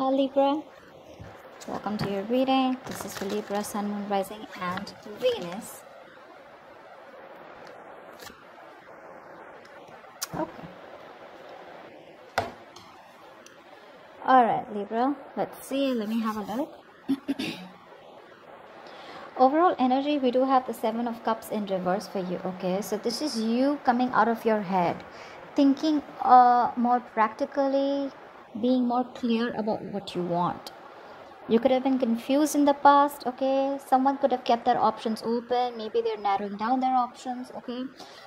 Libra, welcome to your reading. This is for Libra, Sun, Moon, Rising, and Venus. Okay. Alright, Libra, let's see. Let me have a look. Overall energy, we do have the Seven of Cups in reverse for you. Okay, so this is you coming out of your head, thinking more practically, being more clear about what you want. You could have been confused in the past. Okay, someone could have kept their options open. Maybe they're narrowing down their options. Okay,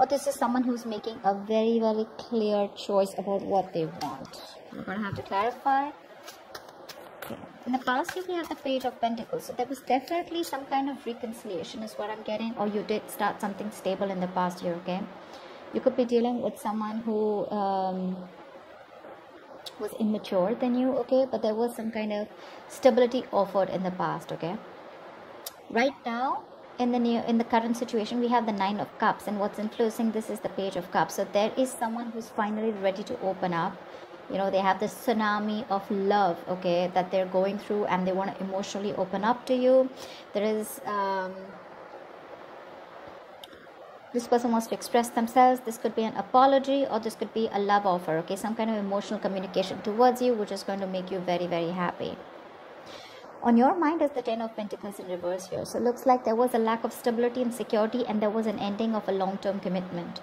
or this is someone who's making a very, very clear choice about what they want. We're gonna have to clarify. Okay. In the past, you have the Page of Pentacles, so there was definitely some kind of reconciliation is what I'm getting, or you did start something stable in the past year. Okay, you could be dealing with someone who was immature than you. Okay, but there was some kind of stability offered in the past. Okay, right now in the current situation, we have the Nine of Cups, and what's influencing this is the Page of Cups. So there is someone who's finally ready to open up. You know, they have this tsunami of love, okay, that they're going through, and they want to emotionally open up to you. There is this person wants to express themselves. This could be an apology, or this could be a love offer. Okay, some kind of emotional communication towards you, which is going to make you very, very happy. On your mind is the Ten of Pentacles in reverse here. So it looks like there was a lack of stability and security, and there was an ending of a long-term commitment.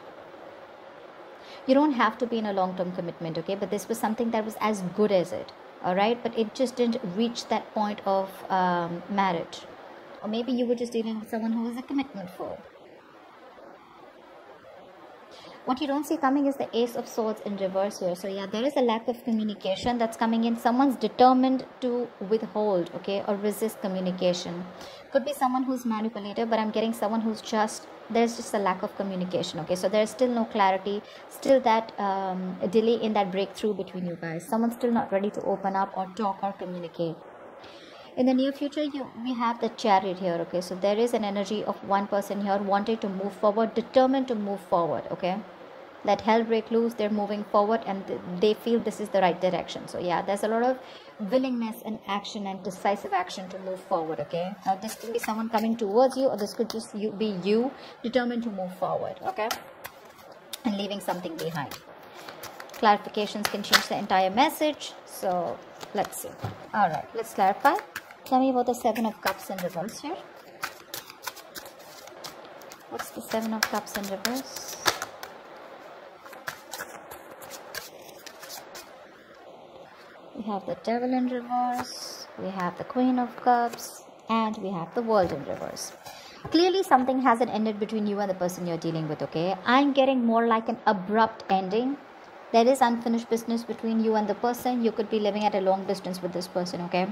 You don't have to be in a long-term commitment, okay, but this was something that was as good as it, all right, but it just didn't reach that point of marriage. Or maybe you were just dealing with someone who was a commitment phobe. What you don't see coming is the Ace of Swords in reverse here. So yeah, there is a lack of communication that's coming in. Someone's determined to withhold, okay, or resist communication. Could be someone who's manipulative, but I'm getting someone who's there's just a lack of communication. Okay, so there's still no clarity, still that delay in that breakthrough between you guys. Someone's still not ready to open up or talk or communicate. In the near future, we have the Chariot here. Okay, so there is an energy of one person here wanting to move forward, determined to move forward. Okay, let hell break loose. They're moving forward, and they feel this is the right direction. So yeah, there's a lot of willingness and action and decisive action to move forward. Okay, now this could be someone coming towards you, or this could just be you determined to move forward. Okay, and leaving something behind. Clarifications can change the entire message, so let's see. All right, let's clarify. Tell me about the Seven of Cups in reverse here. What's the Seven of Cups in reverse? We have the Devil in reverse, we have the Queen of Cups, and we have the World in reverse. Clearly something hasn't ended between you and the person you're dealing with, okay? I'm getting more like an abrupt ending. There is unfinished business between you and the person. You could be living at a long distance with this person, okay?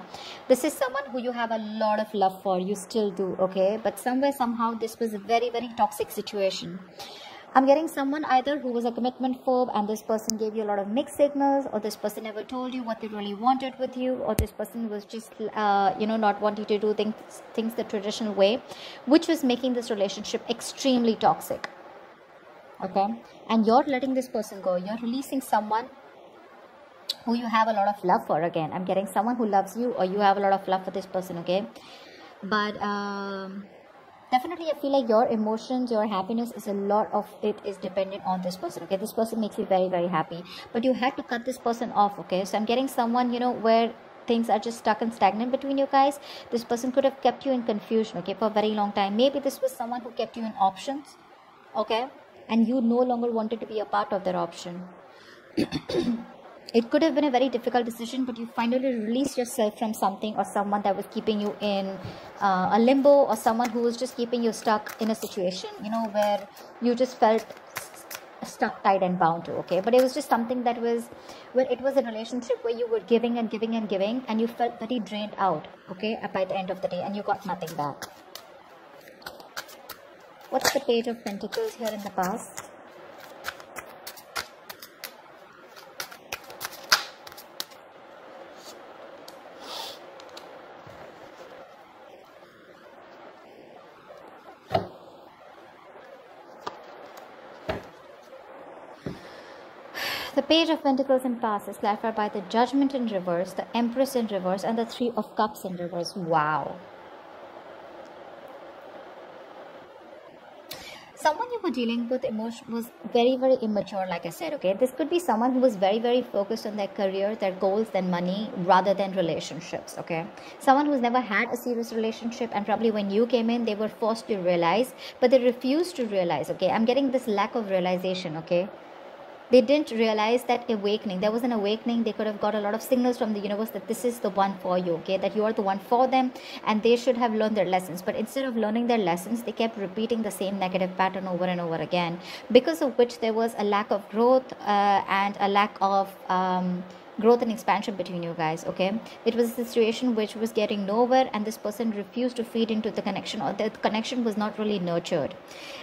This is someone who you have a lot of love for. You still do, okay? But somewhere, somehow, this was a very, very toxic situation. I'm getting someone either who was a commitment phobe, and this person gave you a lot of mixed signals, or this person never told you what they really wanted with you, or this person was just, not wanting to do things the traditional way, which was making this relationship extremely toxic. Okay, and you're letting this person go. You're releasing someone who you have a lot of love for. Again, I'm getting someone who loves you, or you have a lot of love for this person. Okay, but definitely I feel like your emotions, your happiness is a lot of it is dependent on this person. Okay, this person makes you very, very happy, but you had to cut this person off. Okay, so I'm getting someone, where things are just stuck and stagnant between you guys. This person could have kept you in confusion, okay, for a very long time. Maybe this was someone who kept you in options, okay, and you no longer wanted to be a part of their option. It could have been a very difficult decision, but you finally released yourself from something or someone that was keeping you in a limbo, or someone who was just keeping you stuck in a situation, where you just felt stuck, tied and bound to, okay? But it was just something that was, where it was a relationship where you were giving and giving and giving, and you felt very drained out, okay, by the end of the day, and you got nothing back. What's the Page of Pentacles here in the past? the Page of Pentacles in past is clarified by the Judgment in reverse, the Empress in reverse, and the Three of Cups in reverse. Wow. Someone you were dealing with was very, very immature, like I said, okay? This could be someone who was very, very focused on their career, their goals, their money, rather than relationships, okay? Someone who's never had a serious relationship, and probably when you came in, they were forced to realize, but they refused to realize, okay? I'm getting this lack of realization, okay? They didn't realize that awakening. There was an awakening. They could have got a lot of signals from the universe that this is the one for you, okay? That you are the one for them, and they should have learned their lessons. But instead of learning their lessons, they kept repeating the same negative pattern over and over again, because of which there was a lack of growth and a lack of growth and expansion between you guys, okay? It was a situation which was getting nowhere, and this person refused to feed into the connection, or the connection was not really nurtured.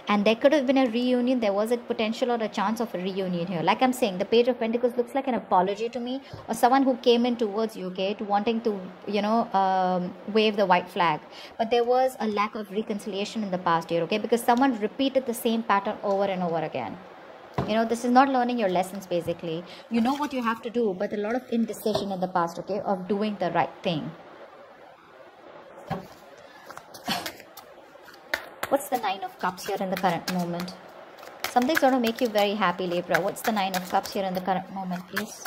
And there could have been a reunion. There was a potential or a chance of a reunion here. Like I'm saying, the Page of Pentacles looks like an apology to me, or someone who came in towards you, okay, to wanting to, you know, wave the white flag. But there was a lack of reconciliation in the past year, okay, because someone repeated the same pattern over and over again. You know, this is not learning your lessons, basically. You know what you have to do, but a lot of indecision in the past, okay, of doing the right thing. What's the Nine of Cups here in the current moment? Something's going to make you very happy, Libra. What's the Nine of Cups here in the current moment, please?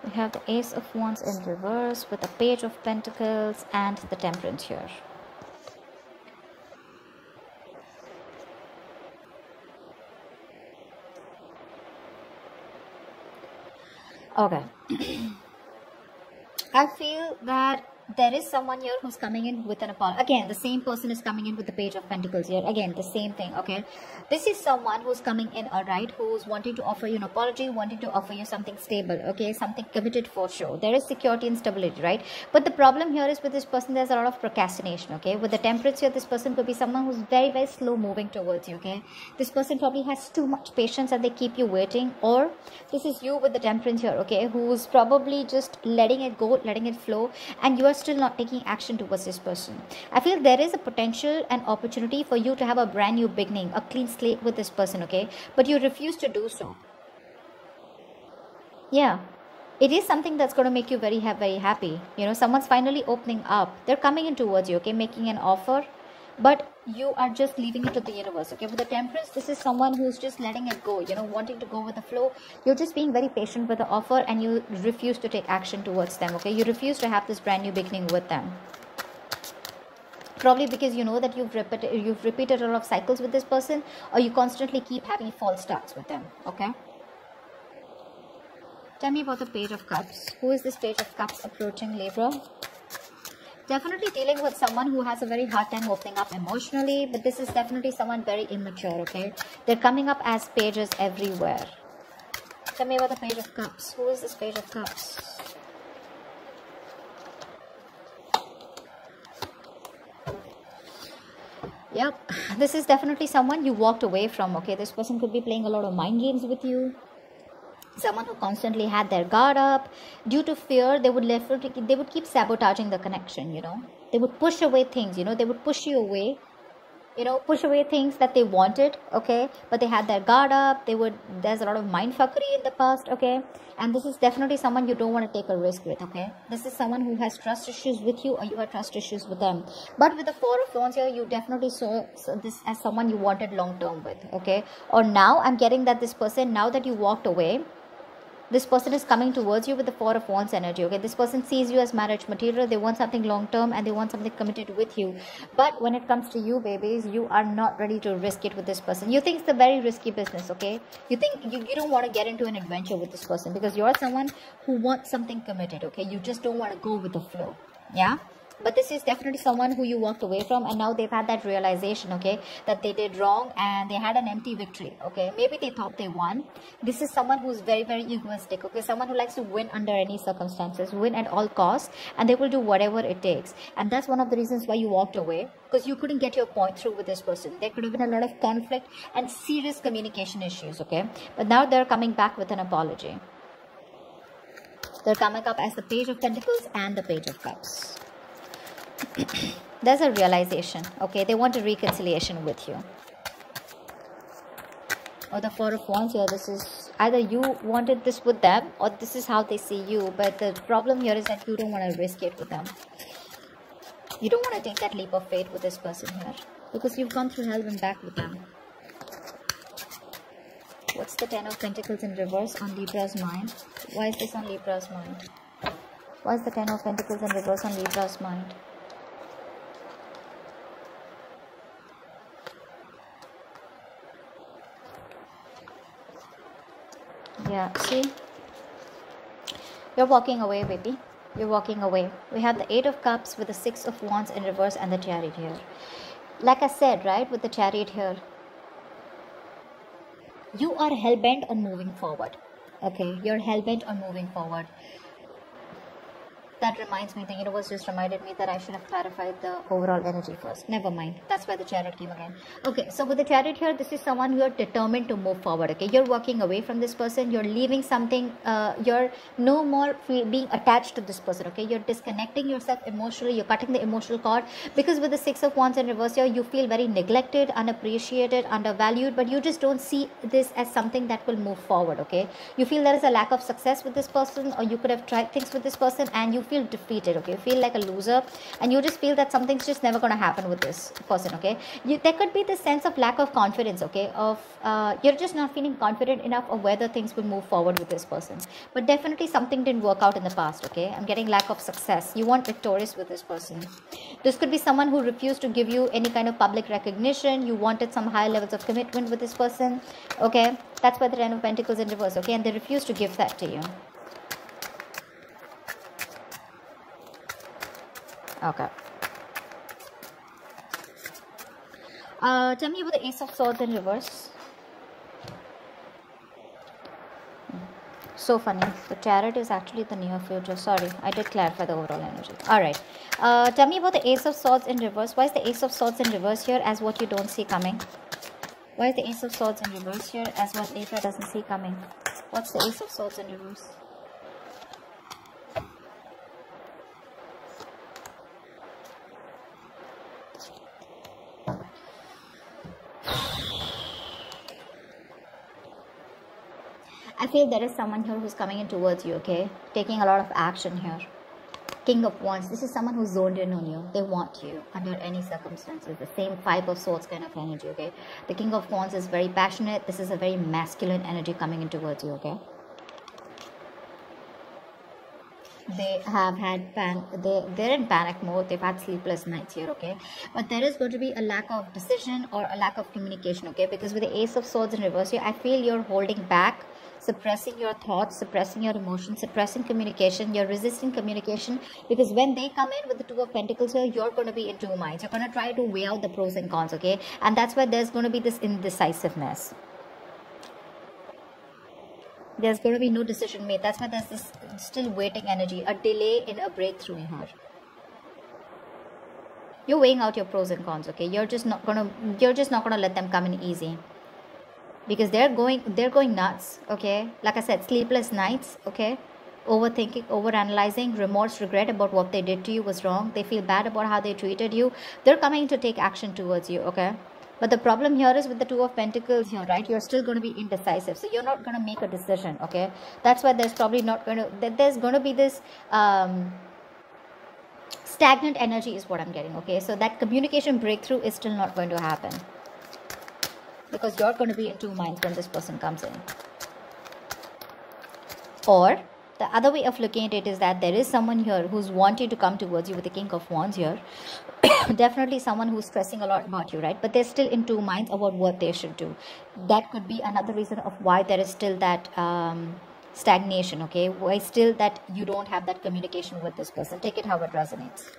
We have the Ace of Wands in reverse with the Page of Pentacles and the Temperance here. Okay. I feel that there is someone here who's coming in with an apology. Again, the same person is coming in with the Page of Pentacles here. Again, the same thing, okay? This is someone who's coming in, all right, who's wanting to offer you an apology, wanting to offer you something stable, okay? Something committed for sure. There is security and stability, right? But the problem here is with this person, there's a lot of procrastination, okay? With the Temperance here, this person could be someone who's very, very slow moving towards you, okay? This person probably has too much patience and they keep you waiting. Or this is you with the Temperance here, okay? Who's probably just letting it go, letting it flow, and you are still not taking action towards this person. I feel there is a potential and opportunity for you to have a brand new beginning, a clean slate with this person, okay? But you refuse to do so. Yeah, it is something that's going to make you very happy. You know, someone's finally opening up. They're coming in towards you, okay? Making an offer, but you are just leaving it to the universe, okay? With the Temperance, this is someone who's just letting it go, you know, wanting to go with the flow. You're just being very patient with the offer, and you refuse to take action towards them, okay? You refuse to have this brand new beginning with them. Probably because you know that you've repeated a lot of cycles with this person, or you constantly keep having false starts with them, okay? Tell me about the Page of Cups. Who is this Page of Cups approaching, Libra? Definitely dealing with someone who has a very hard time opening up emotionally, but this is definitely someone very immature, okay? They're coming up as pages everywhere. Tell me about the Page of Cups. Who is this Page of Cups? Yep, this is definitely someone you walked away from, okay? This person could be playing a lot of mind games with you. Someone who constantly had their guard up. Due to fear, they would keep sabotaging the connection, you know. They would push away things, you know. They would push you away, you know, push away things that they wanted, okay? But they had their guard up. There's a lot of mindfuckery in the past, okay? And this is definitely someone you don't want to take a risk with, okay? This is someone who has trust issues with you, or you have trust issues with them. But with the Four of Wands here, you definitely saw this as someone you wanted long term with, okay? Or now I'm getting that this person, now that you walked away, this person is coming towards you with the Four of Wands energy, okay? This person sees you as marriage material. They want something long term, and they want something committed with you. But when it comes to you, babies, you are not ready to risk it with this person. You think it's a very risky business, okay? You think you don't want to get into an adventure with this person, because you're someone who wants something committed, okay? You just don't want to go with the flow, yeah? But this is definitely someone who you walked away from, and now they've had that realization, okay, that they did wrong, and they had an empty victory, okay? Maybe they thought they won. This is someone who's very, very egoistic, okay? Someone who likes to win under any circumstances, win at all costs, and they will do whatever it takes. And that's one of the reasons why you walked away, because you couldn't get your point through with this person. There could have been a lot of conflict and serious communication issues, okay? But now they're coming back with an apology. They're coming up as the Page of Pentacles and the Page of Cups. There's a realization, okay? They want a reconciliation with you. Or the Four of Wands here, this is either you wanted this with them or this is how they see you. But the problem here is that you don't want to risk it with them. You don't want to take that leap of faith with this person here, because you've gone through hell and back with them. What's the Ten of Pentacles in reverse on Libra's mind? Why is this on Libra's mind? Why is the Ten of Pentacles in reverse on Libra's mind? Yeah, see? You're walking away, baby. You're walking away. We have the Eight of Cups with the Six of Wands in reverse and the Chariot here. Like I said, right, with the Chariot here, you are hell-bent on moving forward. Okay, you're hell-bent on moving forward. That reminds me, the universe just reminded me that I should have clarified the overall energy first. Never mind. That's why the Chariot came again. Okay, so with the Chariot here, this is someone who are determined to move forward. Okay, you're walking away from this person. You're leaving something. You're no more being attached to this person. Okay, you're disconnecting yourself emotionally. You're cutting the emotional cord, because with the Six of Wands in reverse here, you feel very neglected, unappreciated, undervalued, but you just don't see this as something that will move forward. Okay, you feel there is a lack of success with this person, or you could have tried things with this person and you feel defeated. Okay, you feel like a loser and you just feel that something's just never going to happen with this person. Okay, there could be this sense of lack of confidence. Okay, of you're just not feeling confident enough of whether things will move forward with this person, but definitely something didn't work out in the past. Okay, I'm getting lack of success. You want victorious with this person. This could be someone who refused to give you any kind of public recognition. You wanted some higher levels of commitment with this person. Okay, that's why the Ten of Pentacles in reverse. Okay, and they refuse to give that to you. Okay. Tell me about the Ace of Swords in reverse. So funny. The Chariot is actually the near future. Sorry, I did clarify the overall energy. Alright. Tell me about the Ace of Swords in reverse. Why is the Ace of Swords in reverse here as what you don't see coming? Why is the Ace of Swords in reverse here as what Libra doesn't see coming? What's the Ace of Swords in reverse? I feel there is someone here who's coming in towards you, okay? Taking a lot of action here. King of Wands. This is someone who's zoned in on you. They want you under any circumstances. The same Five of Swords kind of energy, okay? The King of Wands is very passionate. This is a very masculine energy coming in towards you, okay? They have had they're in panic mode. They've had sleepless nights here, okay? But there is going to be a lack of decision or a lack of communication, okay? Because with the Ace of Swords in reverse here, I feel you're holding back, suppressing your thoughts, suppressing your emotions, suppressing communication. You're resisting communication, because when they come in with the Two of Pentacles here, you're going to be in two minds. You're going to try to weigh out the pros and cons, okay? And that's why there's going to be this indecisiveness. There's going to be no decision made. That's why there's this still waiting energy, a delay in a breakthrough in her. You're weighing out your pros and cons, okay? You're just not gonna let them come in easy, because they're going nuts, okay? Like I said, sleepless nights, okay? Overthinking, overanalyzing, remorse, regret about what they did to you was wrong. They feel bad about how they treated you. They're coming to take action towards you, okay? But the problem here is with the Two of Pentacles here, right? You're still going to be indecisive. So you're not going to make a decision, okay? That's why there's probably not going to... There's going to be this stagnant energy is what I'm getting, okay? So that communication breakthrough is still not going to happen, because you're going to be in two minds when this person comes in. Or the other way of looking at it is that there is someone here who's wanting to come towards you with the King of Wands here. Definitely someone who's stressing a lot about you, right? But they're still in two minds about what they should do. That could be another reason of why there is still that stagnation, okay? Why still that you don't have that communication with this person. Take it how it resonates.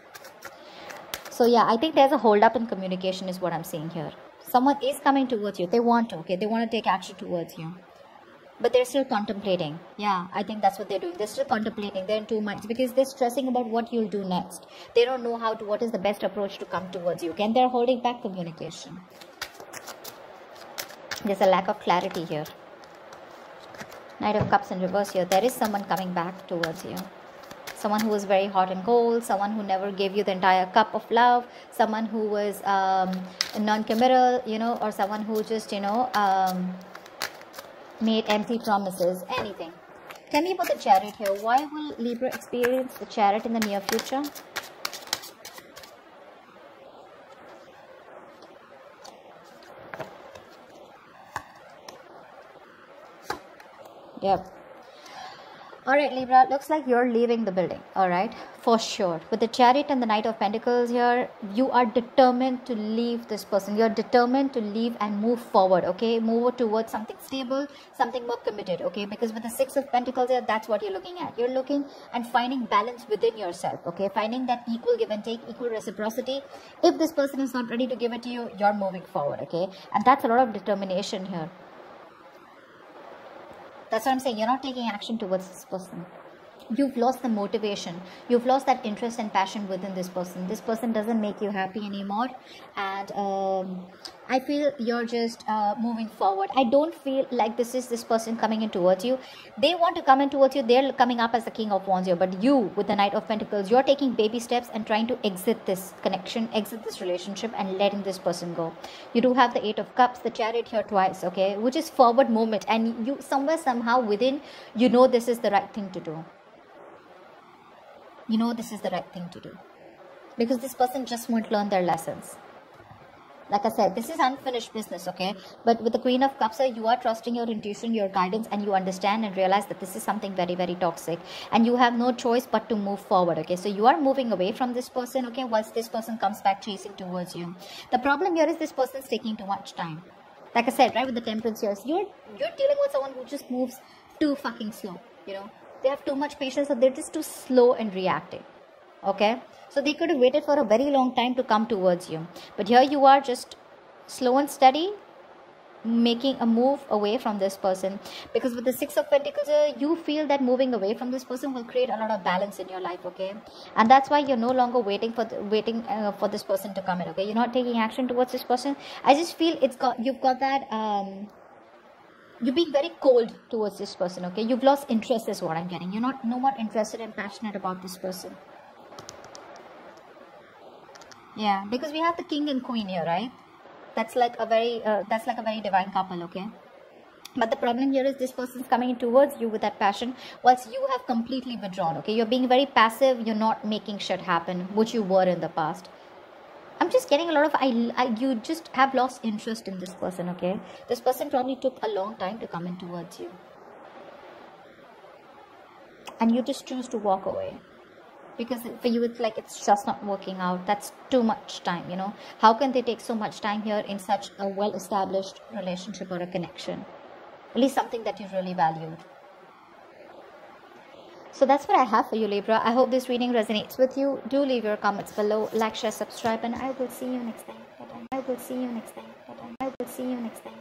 So yeah, I think there's a hold up in communication is what I'm seeing here. Someone is coming towards you. They want to, okay? They want to take action towards you. But they're still contemplating. Yeah, I think that's what they're doing. They're still contemplating. They're in two minds, because they're stressing about what you'll do next. They don't know what is the best approach to come towards you. And they're holding back communication. There's a lack of clarity here. Knight of Cups in reverse here. There is someone coming back towards you. someone who was very hot and cold, someone who never gave you the entire cup of love, someone who was non-committal, you know, or someone who just, you know, made empty promises, anything. Tell me about the Chariot here. Why will Libra experience the Chariot in the near future? Yep. Alright, Libra, looks like you're leaving the building, alright, for sure. With the Chariot and the Knight of Pentacles here, you are determined to leave this person. You're determined to leave and move forward, okay? Move towards something stable, something more committed, okay? Because with the Six of Pentacles here, that's what you're looking at. You're looking and finding balance within yourself, okay? Finding that equal give and take, equal reciprocity. If this person is not ready to give it to you, you're moving forward, okay? And that's a lot of determination here. That's what I'm saying. You're not taking action towards this person. You've lost the motivation. You've lost that interest and passion within this person. This person doesn't make you happy anymore. And I feel you're just moving forward. I don't feel like this is this person coming in towards you. They want to come in towards you. They're coming up as the King of Wands here. But you, with the Knight of Pentacles, you're taking baby steps and trying to exit this connection, exit this relationship and letting this person go. You do have the Eight of Cups, the Chariot here twice, okay? Which is forward movement. And you somewhere, somehow within, you know this is the right thing to do. You know this is the right thing to do. Because this person just won't learn their lessons. Like I said, this is unfinished business, okay? But with the Queen of Cups, you are trusting your intuition, your guidance, and you understand and realize that this is something very, very toxic. And you have no choice but to move forward, okay? So you are moving away from this person, okay? Once this person comes back chasing towards you. The problem here is this person is taking too much time. Like I said, right, with the Temperance here, you're dealing with someone who just moves too fucking slow, you know? They have too much patience, or they're just too slow in reacting, okay? So they could have waited for a very long time to come towards you. But here you are just slow and steady, making a move away from this person. Because with the Six of Pentacles, you feel that moving away from this person will create a lot of balance in your life, okay? And that's why you're no longer waiting for this person to come in, okay? You're not taking action towards this person. I just feel you've got that... You're being very cold towards this person, okay? You've lost interest is what I'm getting. You're no more interested and passionate about this person. Yeah, because we have the King and Queen here, right? That's like a very divine couple, okay? But the problem here is this person's coming in towards you with that passion, whilst you have completely withdrawn, okay? You're being very passive. You're not making shit happen, which you were in the past. I'm just getting a lot of, you just have lost interest in this person, okay? This person probably took a long time to come in towards you. And you just choose to walk away. Because for you, it's like it's just not working out. That's too much time, you know? How can they take so much time here in such a well-established relationship or a connection? At least something that you really valued. So that's what I have for you, Libra. I hope this reading resonates with you. Do leave your comments below. Like, share, subscribe, and I will see you next time. I will see you next time. I will see you next time.